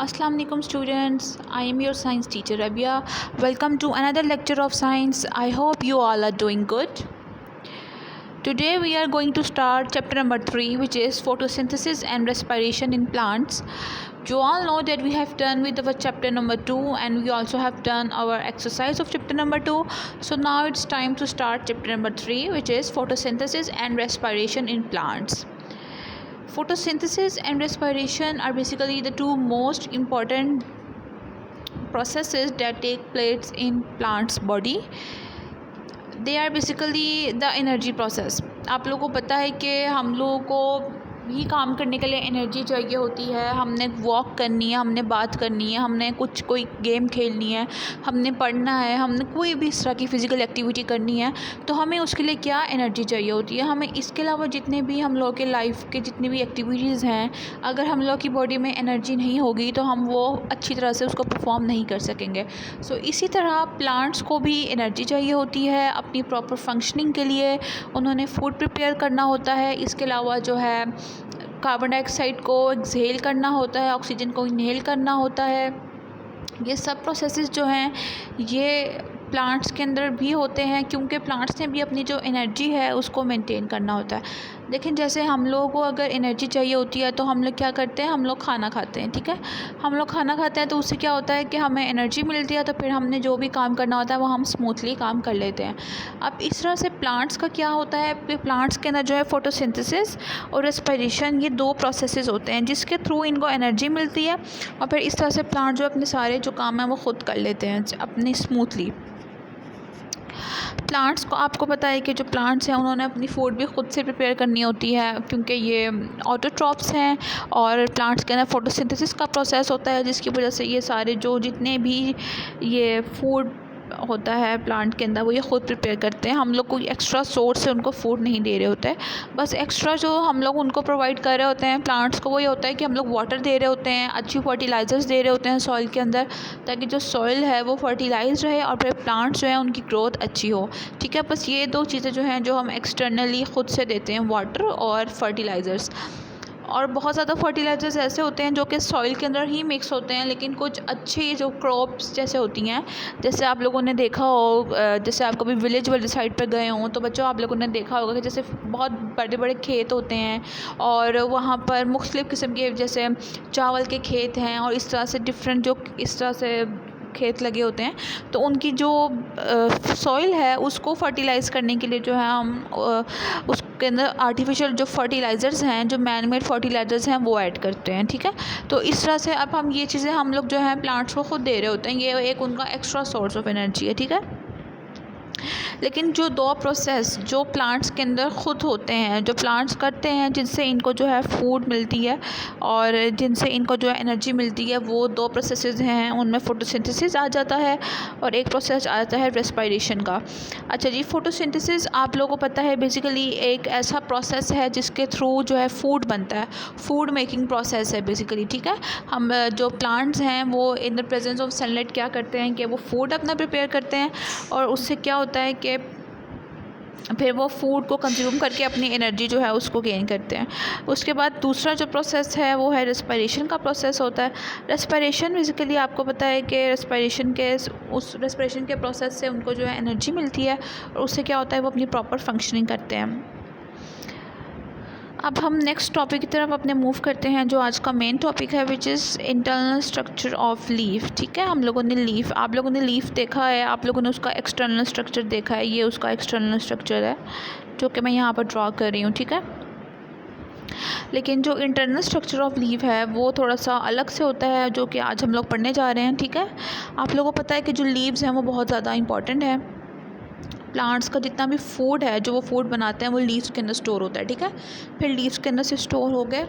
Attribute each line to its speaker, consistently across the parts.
Speaker 1: Assalamu alaikum students. I am your science teacher Rabia. Welcome to another lecture of science. I hope you all are doing good. Today we are going to start chapter number 3, which is photosynthesis and respiration in plants. You all know that we have done with our chapter number 2 and we also have done our exercise of chapter number 2. So now it's time to start chapter number 3, which is photosynthesis and respiration in plants. Photosynthesis and respiration are basically the two most important processes that take place in plants body. They are basically the energy process. आप लोगों को पता है कि हम लोगों को भी काम करने के लिए एनर्जी चाहिए होती है. हमने वॉक करनी है, हमने बात करनी है, हमने कोई गेम खेलनी है, हमने पढ़ना है, हमने कोई भी इस तरह की फ़िज़िकल एक्टिविटी करनी है, तो हमें उसके लिए क्या एनर्जी चाहिए होती है. हमें इसके अलावा जितने भी हम लोग के लाइफ के जितनी भी एक्टिविटीज़ हैं, अगर हम लोग की बॉडी में एनर्जी नहीं होगी तो हम वो अच्छी तरह से उसको परफॉर्म नहीं कर सकेंगे. सो इसी तरह प्लांट्स को भी एनर्जी चाहिए होती है अपनी प्रॉपर फंक्शनिंग के लिए. उन्होंने फूड प्रिपेयर करना होता है. इसके अलावा जो है कार्बन डाइऑक्साइड को एक्सहेल करना होता है, ऑक्सीजन को इनहेल करना होता है. ये सब प्रोसेसेस जो हैं ये प्लांट्स के अंदर भी होते हैं, क्योंकि प्लांट्स ने भी अपनी जो एनर्जी है उसको मेंटेन करना होता है. लेकिन जैसे हम लोगों को अगर एनर्जी चाहिए होती है तो हम लोग क्या करते हैं, हम लोग खाना खाते हैं. ठीक है, हम लोग खाना खाते हैं तो उससे क्या होता है कि हमें एनर्जी मिलती है, तो फिर हमने जो भी काम करना होता है वो हम स्मूथली काम कर लेते हैं. अब इस तरह से प्लांट्स का क्या होता है कि प्लांट्स के अंदर जो है फोटोसिंथेसिस और रेस्पिरेशन, ये दो प्रोसेसेस होते हैं जिसके थ्रू इनको एनर्जी मिलती है और फिर इस तरह से प्लांट जो अपने सारे जो काम हैं वो ख़ुद कर लेते हैं अपनी स्मूथली. प्लांट्स को आपको पता है कि जो प्लांट्स हैं उन्होंने अपनी फूड भी ख़ुद से प्रिपेयर करनी होती है, क्योंकि ये ऑटोट्रॉप्स हैं और प्लांट्स के अंदर फोटोसिंथेसिस का प्रोसेस होता है, जिसकी वजह से ये सारे जो जितने भी ये फूड होता है प्लांट के अंदर वो ये ख़ुद प्रिपेयर करते हैं. हम लोग कोई एक्स्ट्रा सोर्स से उनको फूड नहीं दे रहे होते हैं. बस एक्स्ट्रा जो हम लोग उनको प्रोवाइड कर रहे होते हैं प्लांट्स को, वो ये होता है कि हम लोग वाटर दे रहे होते हैं, अच्छी फर्टिलाइज़र्स दे रहे होते हैं सॉइल के अंदर, ताकि जो सॉइल है वो फर्टिलाइज रहे और फिर प्लांट्स जो है उनकी ग्रोथ अच्छी हो. ठीक है, बस ये दो चीज़ें जो हैं जो हम एक्सटर्नली ख़ुद से देते हैं, वाटर और फर्टिलाइज़र्स. और बहुत ज़्यादा फर्टिलाइज़र्स ऐसे होते हैं जो कि सॉइल के अंदर ही मिक्स होते हैं, लेकिन कुछ अच्छी जो क्रॉप्स जैसे होती हैं, जैसे आप लोगों ने देखा हो, जैसे आप कभी विलेज वाली साइड पर गए हों तो बच्चों आप लोगों ने देखा होगा कि जैसे बहुत बड़े बड़े खेत होते हैं और वहाँ पर मुख्तलिफ़ किस्म के जैसे चावल के खेत हैं और इस तरह से डिफरेंट जो इस तरह से खेत लगे होते हैं, तो उनकी जो सॉइल है उसको फर्टिलाइज़ करने के लिए जो है हम उसके अंदर आर्टिफिशियल जो फर्टिलाइज़र्स हैं, जो मैन मेड फर्टिलाइज़र्स हैं वो ऐड करते हैं. ठीक है, तो इस तरह से अब हम ये चीज़ें हम लोग जो है प्लांट्स को ख़ुद दे रहे होते हैं. ये एक उनका एक्स्ट्रा सोर्स ऑफ एनर्जी है. ठीक है, लेकिन जो दो प्रोसेस जो प्लांट्स के अंदर ख़ुद होते हैं, जो प्लांट्स करते हैं, जिनसे इनको जो है फूड मिलती है और जिनसे इनको जो है एनर्जी मिलती है, वो दो प्रोसेसेस हैं. उनमें फ़ोटोसिंथेसिस आ जाता है और एक प्रोसेस आ जाता है रेस्पिरेशन का. अच्छा जी, फ़ोटोसिंथेसिस आप लोगों को पता है बेसिकली एक ऐसा प्रोसेस है जिसके थ्रू जो है फूड बनता है. फूड मेकिंग प्रोसेस है बेसिकली. ठीक है, हम जो प्लांट्स हैं वो in the presence of sunlight क्या करते हैं कि वो फूड अपना प्रिपेयर करते हैं और उससे क्या होता है कि फिर वो फूड को कंज्यूम करके अपनी एनर्जी जो है उसको गेन करते हैं. उसके बाद दूसरा जो प्रोसेस है वो है रेस्पिरेशन का प्रोसेस होता है. रेस्पिरेशन बेसिकली आपको पता है कि उस रेस्पिरेशन के प्रोसेस से उनको जो है एनर्जी मिलती है और उससे क्या होता है वो अपनी प्रॉपर फंक्शनिंग करते हैं. अब हम नेक्स्ट टॉपिक की तरफ अपने मूव करते हैं, जो आज का मेन टॉपिक है, which is internal structure of leaf. ठीक है, आप लोगों ने लीफ देखा है, आप लोगों ने उसका एक्सटर्नल स्ट्रक्चर देखा है. ये उसका एक्सटर्नल स्ट्रक्चर है जो कि मैं यहाँ पर ड्रॉ कर रही हूँ. ठीक है, लेकिन जो इंटरनल स्ट्रक्चर ऑफ लीफ है वो थोड़ा सा अलग से होता है, जो कि आज हम लोग पढ़ने जा रहे हैं. ठीक है, आप लोगों को पता है कि जो लीव्स हैं वो बहुत ज़्यादा इंपॉर्टेंट है. प्लांट्स का जितना भी फूड है, जो वो फूड बनाते हैं, वो लीव्स के अंदर स्टोर होता है. ठीक है, फिर लीव्स के अंदर से स्टोर हो गए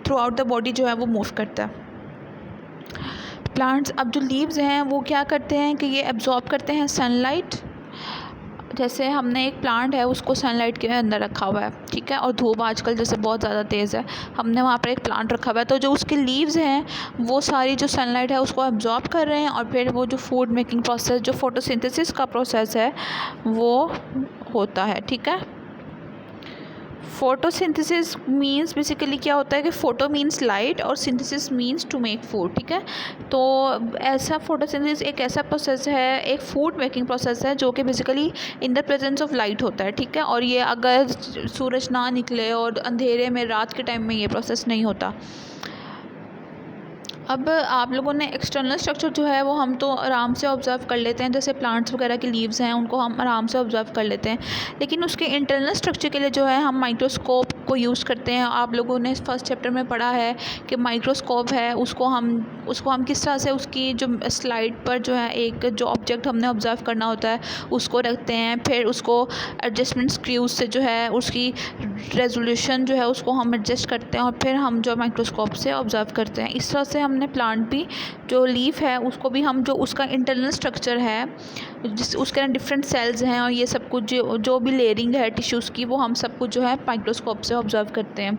Speaker 1: थ्रू आउट द बॉडी जो है वो मूव करता है. प्लांट्स अब जो लीव्स हैं वो क्या करते हैं कि ये एब्जॉर्ब करते हैं सनलाइट. जैसे हमने एक प्लांट है उसको सनलाइट के अंदर रखा हुआ है. ठीक है, और धूप आजकल जैसे बहुत ज़्यादा तेज़ है, हमने वहाँ पर एक प्लांट रखा हुआ है, तो जो उसके लीव्स हैं वो सारी जो सनलाइट है उसको एब्जॉर्ब कर रहे हैं और फिर वो जो फूड मेकिंग प्रोसेस, जो फोटोसिंथेसिस का प्रोसेस है वो होता है. ठीक है, फोटोसिंथेसिस मींस बेसिकली क्या होता है कि फ़ोटो मींस लाइट और synthesis means to make food, ठीक है। तो ऐसा फोटोसिंथेसिस एक ऐसा प्रोसेस है, एक फूड मेकिंग प्रोसेस है जो कि basically in the presence of light होता है, ठीक है। और ये अगर सूरज ना निकले और अंधेरे में रात के टाइम में ये प्रोसेस नहीं होता। अब आप लोगों ने एक्सटर्नल स्ट्रक्चर जो है वो हम तो आराम से ऑब्ज़र्व कर लेते हैं, जैसे प्लांट्स वगैरह की लीव्स हैं उनको हम आराम से ऑब्ज़र्व कर लेते हैं, लेकिन उसके इंटरनल स्ट्रक्चर के लिए जो है हम माइक्रोस्कोप को यूज़ करते हैं। आप लोगों ने फर्स्ट चैप्टर में पढ़ा है कि माइक्रोस्कोप है, उसको हम किस तरह से उसकी जो स्लाइड पर जो है एक जो ऑब्जेक्ट हमने ऑब्ज़र्व करना होता है उसको रखते हैं, फिर उसको एडजस्टमेंट स्क्रूज से जो है उसकी रेजोल्यूशन जो है उसको हम एडजस्ट करते हैं और फिर हम जो माइक्रोस्कोप से ऑब्ज़र्व करते हैं। इस तरह से हमने प्लांट भी जो लीफ है उसको भी हम जो उसका इंटरनल स्ट्रक्चर है जिस उसके अंदर डिफरेंट सेल्स हैं और ये सब कुछ जो भी लेयरिंग है टिश्यूज़ की वो हम सब कुछ जो है माइक्रोस्कोप से ऑब्ज़र्व करते हैं,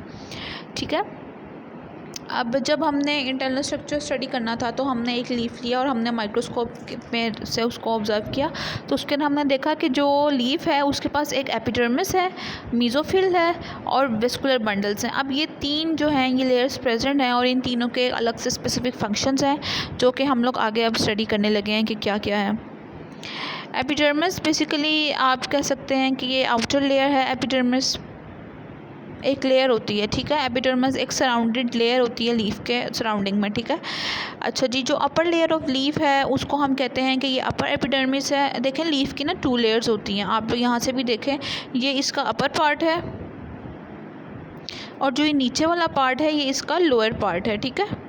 Speaker 1: ठीक है। अब जब हमने इंटरनल स्ट्रक्चर स्टडी करना था तो हमने एक लीफ लिया और हमने माइक्रोस्कोप में से उसको ऑब्ज़र्व किया। तो उसके अंदर हमने देखा कि जो लीफ है उसके पास एक एपिडर्मिस है, मीज़ोफिल है और वेस्कुलर बंडल्स हैं। अब ये तीन जो हैं ये लेयर्स प्रेजेंट हैं और इन तीनों के अलग से स्पेसिफिक फंक्शंस हैं जो कि हम लोग आगे अब स्टडी करने लगे हैं कि क्या क्या है। एपिडर्मिस बेसिकली आप कह सकते हैं कि ये आउटर लेयर है। एपिडर्मिस एक लेयर होती है, ठीक है। एपिडर्मिस एक सराउंडेड लेयर होती है लीफ के सराउंडिंग में, ठीक है। अच्छा जी, जो अपर लेयर ऑफ लीफ है उसको हम कहते हैं कि ये अपर एपिडर्मिस है। देखें लीफ की ना 2 लेयर्स होती हैं, आप यहाँ से भी देखें, ये इसका अपर पार्ट है और जो ये नीचे वाला पार्ट है ये इसका लोअर पार्ट है, ठीक है।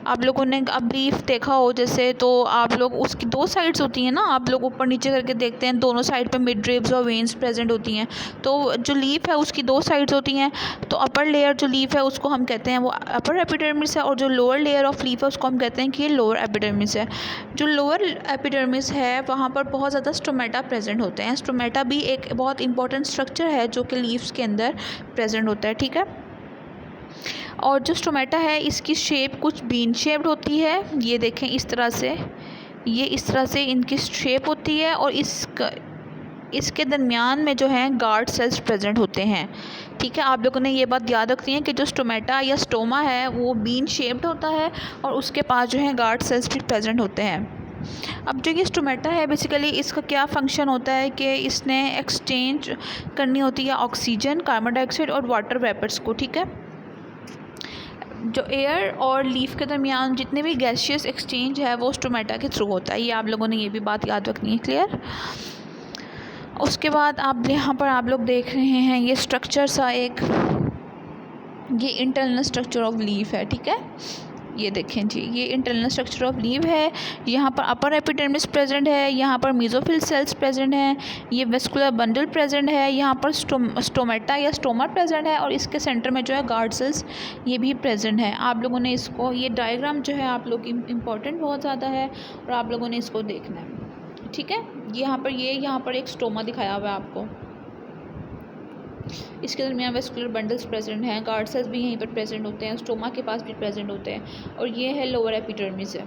Speaker 1: आप लोगों ने अब लीफ देखा हो जैसे, तो आप लोग उसकी 2 साइड्स होती हैं ना, आप लोग ऊपर नीचे करके देखते हैं, दोनों साइड पे मिड रिब्स और वेन्स प्रेजेंट होती हैं। तो जो लीफ है उसकी 2 साइड्स होती हैं। तो अपर लेयर जो लीफ है उसको हम कहते हैं वो अपर एपिडर्मिस है और जो लोअर लेयर ऑफ लीफ है उसको हम कहते हैं कि ये लोअर एपिडर्मिस है। जो लोअर एपिडर्मिस है वहाँ पर बहुत ज़्यादा स्टोमेटा प्रेजेंट होते हैं। स्टोमेटा भी एक बहुत इंपॉर्टेंट स्ट्रक्चर है जो कि लीव्स के अंदर प्रेजेंट होता है, ठीक है। और जो स्टोमेटा है इसकी शेप कुछ बीन शेप्ड होती है, ये देखें इस तरह से, ये इस तरह से इनकी शेप होती है और इसके दरमियान में जो है गार्ड सेल्स प्रेजेंट होते हैं, ठीक है। आप लोगों ने ये बात याद रखनी है कि जो स्टोमेटा या स्टोमा है वो बीन शेप्ड होता है और उसके पास जो है गार्ड सेल्स भी प्रेजेंट होते हैं। अब जो ये स्टोमेटा है बेसिकली इसका क्या फंक्शन होता है कि इसने एक्सचेंज करनी होती है ऑक्सीजन, कार्बन डाइऑक्साइड और वाटर वेपर्स को, ठीक है। जो एयर और लीफ के दरमियान जितने भी गैसियस एक्सचेंज है वो स्टोमेटा के थ्रू होता है। ये आप लोगों ने ये भी बात याद रखनी है, क्लियर। उसके बाद आप यहाँ पर आप लोग देख रहे हैं ये स्ट्रक्चर सा एक, ये इंटरनल स्ट्रक्चर ऑफ लीफ है, ठीक है। ये देखें जी, ये इंटरनल स्ट्रक्चर ऑफ लीफ है। यहाँ पर अपर एपिडर्मिस प्रेजेंट है, यहाँ पर मेसोफिल सेल्स प्रेजेंट हैं, ये वेस्कुलर बंडल प्रेजेंट है, यहाँ पर स्टोमेटा या स्टोमा प्रेजेंट है और इसके सेंटर में जो है गार्ड सेल्स ये भी प्रेजेंट है। आप लोगों ने इसको, ये डायग्राम जो है आप लोग इम्पॉर्टेंट बहुत ज़्यादा है और आप लोगों ने इसको देखना है, ठीक है। यहाँ पर एक स्टोमा दिखाया हुआ है आपको, इसके दरमियान वेस्कुलर बंडल्स प्रेजेंट हैं, गार्ड सेल्स भी यहीं पर प्रेजेंट होते हैं, स्टोमा के पास भी प्रेजेंट होते हैं और ये है लोअर एपिडर्मिस है।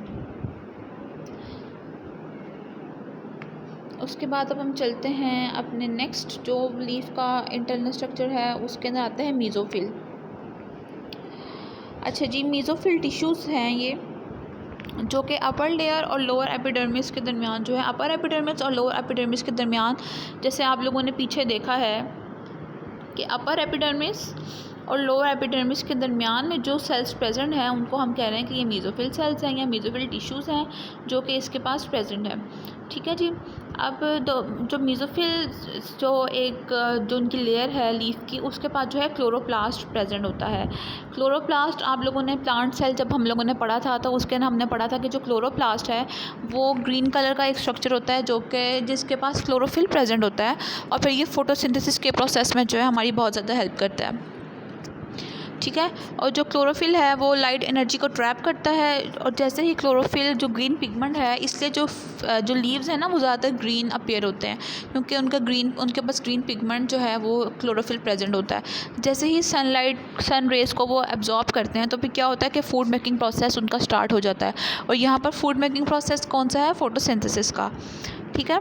Speaker 1: उसके बाद अब हम चलते हैं अपने नेक्स्ट जो लीफ का इंटरनल स्ट्रक्चर है उसके अंदर आता है मीज़ोफिल। अच्छा जी, मीज़ोफिल टिश्यूज़ हैं ये जो कि अपर लेयर और लोअर एपिडर्मिस के दरमियान जो है, अपर एपिडर्मिस और लोअर एपिडर्मिस के दरमियान, जैसे आप लोगों ने पीछे देखा है कि अपर एपिडर्मिस और लोअर एपिडर्मिस के दरमियान में जो सेल्स प्रेजेंट हैं उनको हम कह रहे हैं कि ये मीज़ोफिल सेल्स हैं या मीज़ोफिल टिश्यूज़ हैं जो कि इसके पास प्रेजेंट है, ठीक है जी। अब जो मीज़ोफिल जो उनकी लेयर है लीफ की, उसके पास जो है क्लोरोप्लास्ट प्रेजेंट होता है। क्लोरोप्लास्ट आप लोगों ने प्लांट सेल जब हम लोगों ने पढ़ा था तो उसके अंदर हमने पढ़ा था कि जो क्लोरोप्लास्ट है वो ग्रीन कलर का एक स्ट्रक्चर होता है जो कि जिसके पास क्लोरोफिल प्रेजेंट होता है और फिर ये फोटोसिंथेसिस के प्रोसेस में जो है हमारी बहुत ज़्यादा हेल्प करता है, ठीक है। और जो क्लोरोफिल है वो लाइट एनर्जी को ट्रैप करता है और जैसे ही क्लोरोफिल जो ग्रीन पिगमेंट है, इसलिए जो लीव्स हैं ना वो ज़्यादातर ग्रीन अपीयर होते हैं क्योंकि उनके पास ग्रीन पिगमेंट जो है वो क्लोरोफिल प्रेजेंट होता है। जैसे ही सन रेज़ को वो एब्जॉर्ब करते हैं तो फिर क्या होता है कि फूड मेकिंग प्रोसेस उनका स्टार्ट हो जाता है और यहाँ पर फूड मेकिंग प्रोसेस कौन सा है, फोटोसिंथेसिस का, ठीक है।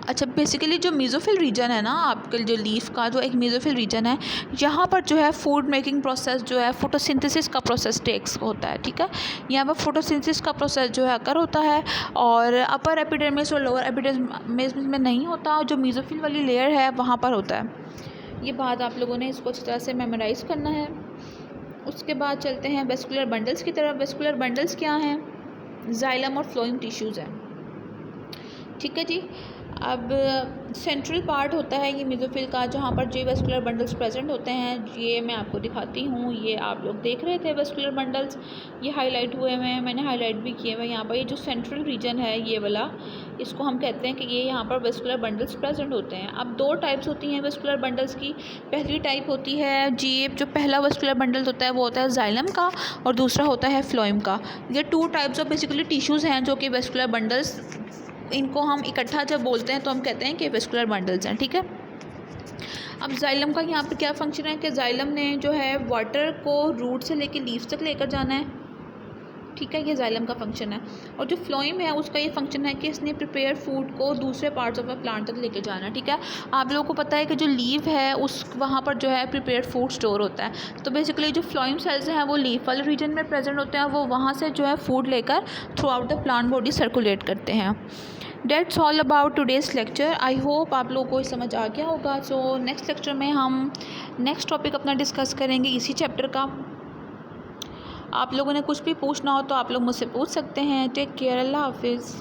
Speaker 1: अच्छा, बेसिकली जो मेसोफिल रीजन है ना आपके जो लीफ का जो एक मेसोफिल रीजन है, यहाँ पर जो है फूड मेकिंग प्रोसेस जो है फोटोसिंथेसिस का प्रोसेस टेक्स होता है, ठीक है। यहाँ पर फोटोसिंथेसिस का प्रोसेस जो है अकर होता है, और अपर एपिडर्मिस और लोअर एपिडर्मिस में नहीं होता, जो मेसोफिल वाली लेयर है वहाँ पर होता है। ये बात आप लोगों ने इसको अच्छी तरह से मेमोराइज़ करना है। उसके बाद चलते हैं वेस्कुलर बंडल्स की तरफ। वेस्कुलर बंडल्स क्या हैं? जाइलम और फ्लोइम टिश्यूज़ हैं, ठीक है जी। अब सेंट्रल पार्ट होता है ये मेसोफिल का, जहाँ पर जो वेस्कुलर बंडल्स प्रेजेंट होते हैं, ये मैं आपको दिखाती हूँ। ये आप लोग देख रहे थे वेस्कुलर बंडल्स, ये हाईलाइट हुए हुए हैं, मैंने हाईलाइट भी किए हुए हैं यहाँ पर। ये जो सेंट्रल रीजन है ये वाला, इसको हम कहते हैं कि ये यहाँ पर वेस्कुलर बंडल्स प्रेजेंट होते हैं। अब दो टाइप्स होती हैं वेस्कुलर बंडल्स की। पहली टाइप होती है जी, जो पहला वेस्कुलर बंडल होता है वो होता है जाइलम का, और दूसरा होता है फ्लोइम का। ये two types of basically tissues हैं जो कि वेस्कुलर बंडल्स, इनको हम इकट्ठा जब बोलते हैं तो हम कहते हैं कि वेस्कुलर बंडल्स हैं, ठीक है। अब जाइलम का यहाँ पे क्या फंक्शन है कि जाइलम ने जो है वाटर को रूट से लेकर लीव्स तक लेकर जाना है, ठीक है, ये जाइलम का फंक्शन है। और जो फ्लोइम है उसका ये फंक्शन है कि इसने प्रिपेयर फूड को दूसरे पार्ट्स ऑफ अ प्लांट तक लेके जाना है, ठीक है। आप लोगों को पता है कि जो लीव है उस वहाँ पर जो है प्रिपेयर फूड स्टोर होता है, तो बेसिकली जो फ्लोइम सेल्स हैं वो लीफ वाले रीजन में प्रेजेंट होते हैं, वो वहाँ से जो है फूड लेकर through out the plant body circulate करते हैं। That's all about today's lecture. I hope आप लोगों को समझ आ गया होगा। सो नेक्स्ट लेक्चर में हम नेक्स्ट टॉपिक अपना डिस्कस करेंगे इसी चैप्टर का। आप लोगों ने कुछ भी पूछना हो तो आप लोग मुझसे पूछ सकते हैं। टेक केयर, अल्लाह हाफिज़।